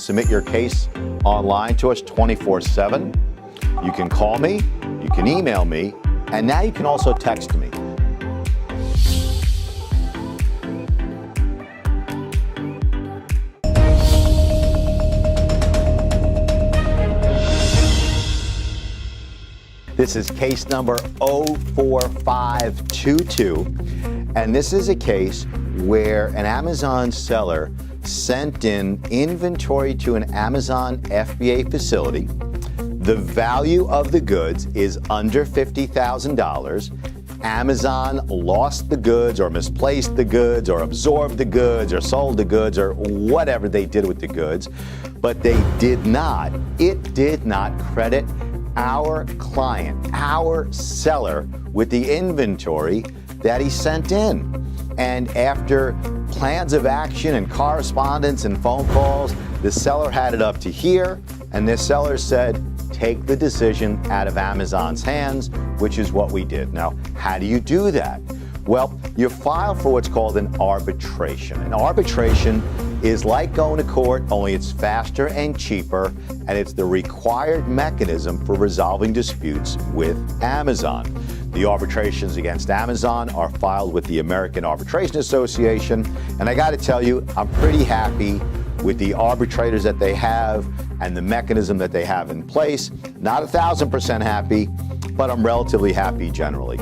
submit your case online to us 24/7. You can call me, you can email me, and now you can also text me. This is case number 04522, and this is a case where an Amazon seller sent in inventory to an Amazon FBA facility. The value of the goods is under $50,000. Amazon lost the goods or misplaced the goods or absorbed the goods or sold the goods or whatever they did with the goods, but it did not credit our client, our seller, with the inventory that he sent in. And after plans of action and correspondence and phone calls, the seller had it up to here, and this seller said, take the decision out of Amazon's hands, which is what we did. Now, how do you do that? Well, you file for what's called an arbitration. An arbitration is like going to court, only it's faster and cheaper, and it's the required mechanism for resolving disputes with Amazon. The arbitrations against Amazon are filed with the American Arbitration Association, and I got to tell you, I'm pretty happy with the arbitrators that they have and the mechanism that they have in place. Not 1,000% happy, but I'm relatively happy generally.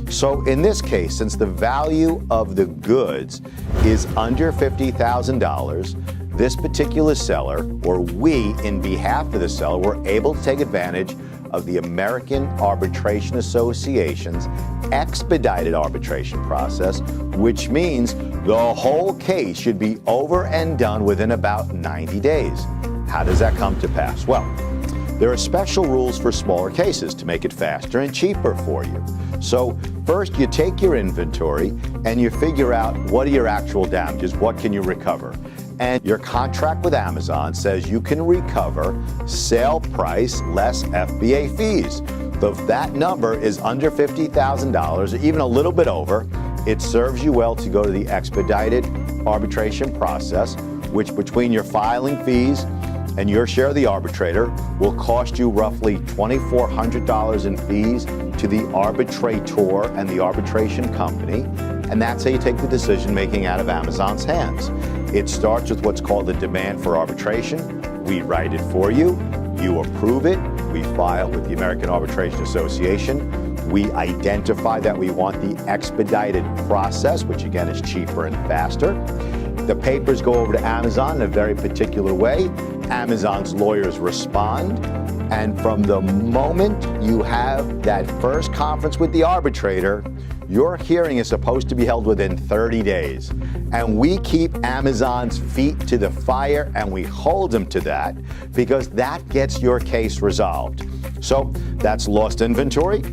So in this case, since the value of the goods is under $50,000, this particular seller, or we in behalf of the seller, were able to take advantage of the American Arbitration Association's expedited arbitration process, which means the whole case should be over and done within about 90 days. How does that come to pass? Well, there are special rules for smaller cases to make it faster and cheaper for you. So first, you take your inventory and you figure out what are your actual damages, what can you recover? And your contract with Amazon says you can recover sale price less FBA fees. If that number is under $50,000 or even a little bit over, it serves you well to go to the expedited arbitration process, which between your filing fees and your share of the arbitrator will cost you roughly $2,400 in fees to the arbitrator and the arbitration company. And that's how you take the decision making out of Amazon's hands. It starts with what's called the demand for arbitration. We write it for you. You approve it. We file with the American Arbitration Association. We identify that we want the expedited process, which again is cheaper and faster. The papers go over to Amazon in a very particular way. Amazon's lawyers respond. And from the moment you have that first conference with the arbitrator, your hearing is supposed to be held within 30 days. And we keep Amazon's feet to the fire and we hold them to that because that gets your case resolved. So that's lost inventory.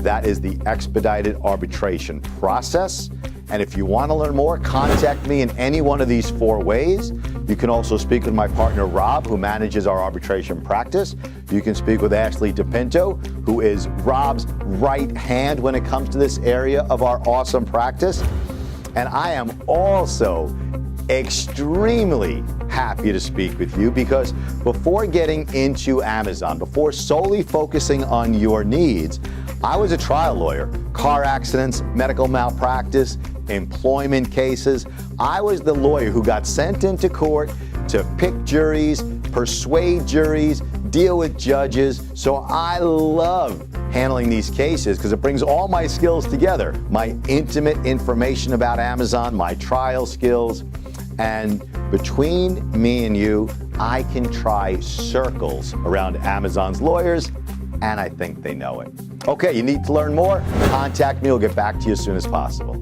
That is the expedited arbitration process. And if you want to learn more, contact me in any one of these 4 ways. You can also speak with my partner, Rob, who manages our arbitration practice. You can speak with Ashley DePinto, who is Rob's right hand when it comes to this area of our awesome practice. And I am also extremely happy to speak with you because before getting into Amazon, before solely focusing on your needs, I was a trial lawyer. Car accidents, medical malpractice, employment cases. I was the lawyer who got sent into court to pick juries, persuade juries, deal with judges. So I love handling these cases because it brings all my skills together. My intimate information about Amazon, my trial skills, and between me and you, I can try circles around Amazon's lawyers, and I think they know it. Okay, you need to learn more? Contact me. We'll get back to you as soon as possible.